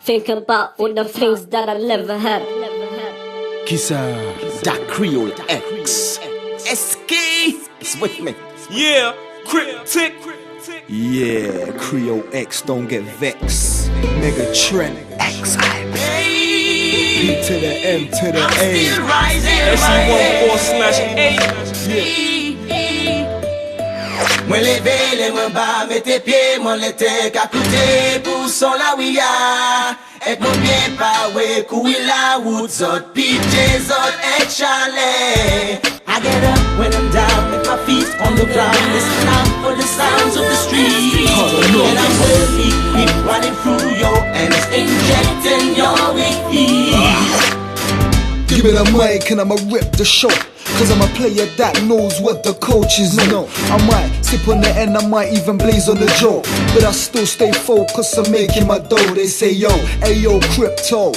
Think about all the things that I never had. Kissa, that Creole X. SK, it's with me. Yeah, cryptic. Yeah, Creole X, don't get vexed. Mega Trent X. P to the M to the A. SE14/8. Yeah. Mwen leve le mwen ba mette pied, mwen lete ka koute pou son la ouya. Ek mwen bien pa we koui la wout zot, pije zot ek chale. I get up when I'm down with my feet on the ground, listen out for the sounds of the street. And I'm worthy, keep running through your and it's injecting your weak. Give me the mic and I'ma rip the show. Cause I'm a player that knows what the coaches know. I might sip on the end, I might even blaze on the joke, but I still stay focused on making my dough. They say yo, ayo crypto,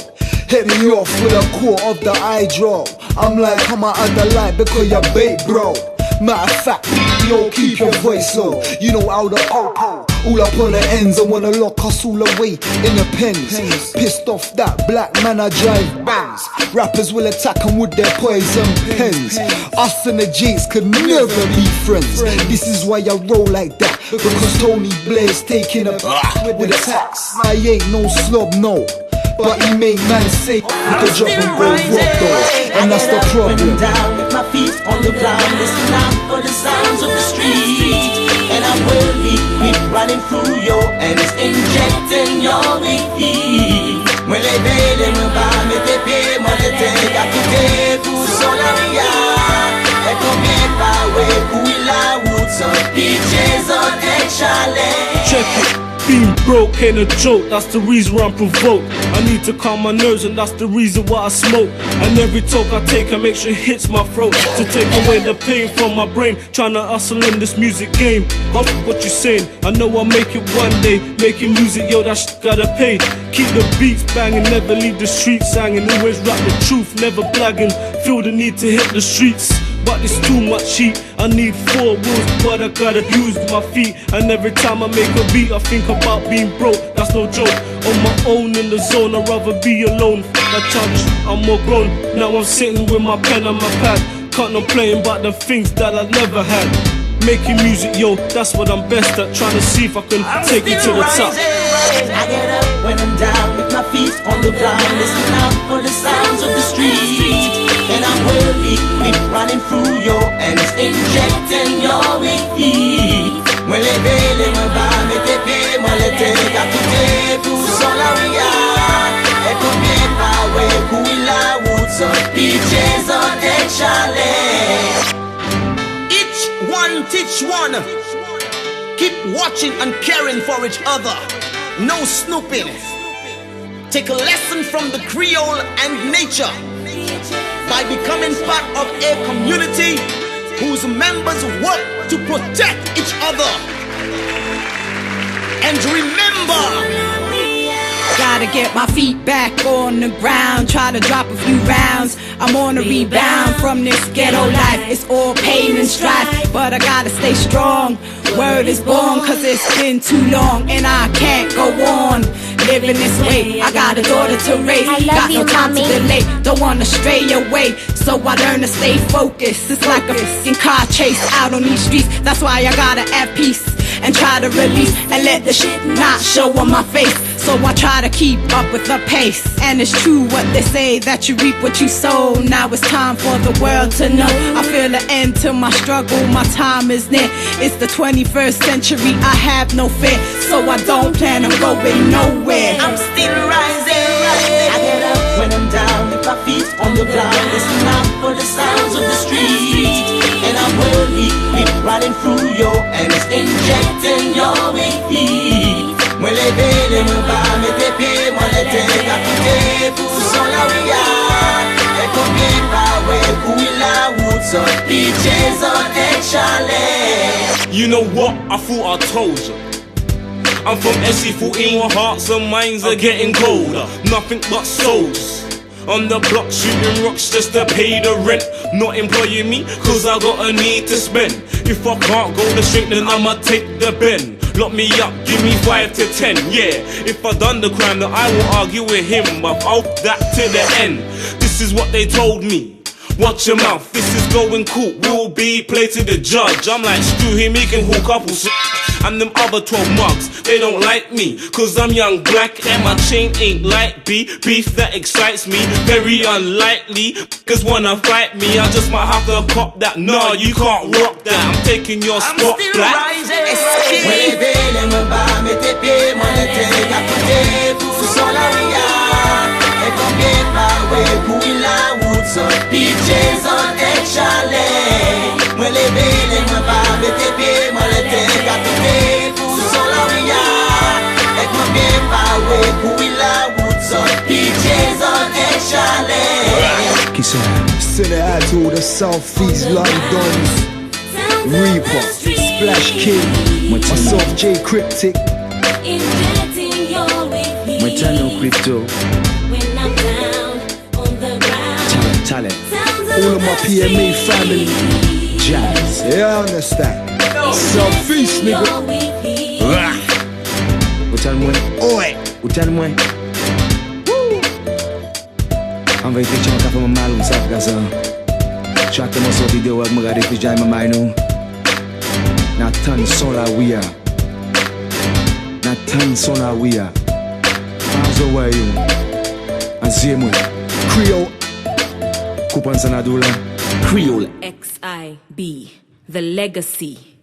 hit me off with a core of the eye draw. I'm like, come out of the light because you're bait, bro. Matter of fact, yo, keep your voice low. You know how the popo, all up on the ends. I wanna lock us all away in the pens. Pissed off that black man, I drive bands. Rappers will attack them with their poison pens. Us and the J's could never be friends. This is why I roll like that, because Tony Blair's taking a with a tax. I ain't no slob, no, but he make man say we could drop and go rock though, and that's the problem. Down with my feet on the ground, listen out for the sounds of the street. And I'm worthy, keep running through your and it's injecting your weak. Mwen leve le mwen ba mette pied, mwen lete ka koute pou son la ouya. Ek mwen bien pa we koui la wout zot, pije zot ek chale. Check it. Being broke ain't a joke, that's the reason why I'm provoked. I need to calm my nerves and that's the reason why I smoke. And every talk I take I make sure it hits my throat, to take away the pain from my brain. Tryna hustle in this music game. What you saying? I know I'll make it one day. Making music, yo, that shit gotta pay. Keep the beats banging, never leave the streets hanging. Always rap the truth, never blagging. Feel the need to hit the streets, but it's too much heat. I need 4 wheels, but I gotta use my feet. And every time I make a beat, I think about being broke. That's no joke. On my own in the zone, I'd rather be alone. I challenge, I'm more grown. Now I'm sitting with my pen and my pad, contemplating about the things that I never had. Making music, yo, that's what I'm best at. Trying to see if I can take it to the top. I get up when I'm down with my feet on the ground, listen out for the sounds of the street. And I'm worthy, keep running through your and it's injecting your weak. Mwen leve le mwen ba mette pied, mwen lete ka koute pou son la ouya. Ek mwen bien pa we koui la wout zot, pije zot ek chale. Each one teach one. Keep watching and caring for each other. No snooping. Take a lesson from the Creole and nature by becoming part of a community whose members work to protect each other. And remember, gotta get my feet back on the ground, try to drop a few rounds. I'm on a rebound from this ghetto life. It's all pain and strife, but I gotta stay strong. Word is born, cause it's been too long and I can't go on living this way. I got a daughter to raise, got no time to delay. Don't wanna stray away, so I learn to stay focused. It's like a f***ing car chase out on these streets. That's why I gotta have peace and try to release and let the shit not show on my face. So I try to keep up with the pace. And it's true what they say, that you reap what you sow. Now it's time for the world to know. I feel the end to my struggle, my time is near. It's the 21st century, I have no fear, so I don't plan on going nowhere. I'm still rising. I get up when I'm down with my feet on the ground, listen out for the sounds of the street. And I'm worthy, keep running through your and it's injecting your weak. Mwen leve le mwen ba mette pied, mwen lete ka koute pou son la ouya. Ek mwen bien pa we koui la wout zot, pije zot ek chale. You know what? I thought I told you. I'm from SE14 where hearts and minds are getting colder. Nothing but souls on the block shooting rocks just to pay the rent. Not employing me cause I got a need to spend. If I can't go the straight then I'ma take the bend. Lock me up, give me 5 to 10, yeah. If I done the crime, then I will argue with him. I've hoped that to the end. This is what they told me. Watch your mouth, this is going cool. We'll be played to the judge. I'm like, screw him, he can hook up. And them other 12 mugs, they don't like me, cause I'm young, black, and my chain ain't like beef that excites me. Very unlikely, cause wanna fight me, I just might have to cop that. Nah, you can't rock that, I'm taking your spot, black. Peaches on échalé. Moi les belles, moi pas mettez pieds, moi les têtes à côté. Sous son laria, et moi bien pas ouais pour la wood. Peaches on échalé. Qui ça? Send it out to all the Southeast Londons. Reaper, Splash King, myself J Cryptic. My channel Crypto. Talent. All of my PMA family. Jazz. Yeah, I understand. Southeast nigga. Utan-moi. Oi. Utan-moi. An vey fik chan ka fè mè mal ou sa fè sa. Chak te mè so video ak mè gade fik jay mè may nou. Na tan son la ouya. Na tan son la ouya. Anzo wè yo. An zye mwen. Creole. Koupan sa na dou la. Creole. XIB, the legacy.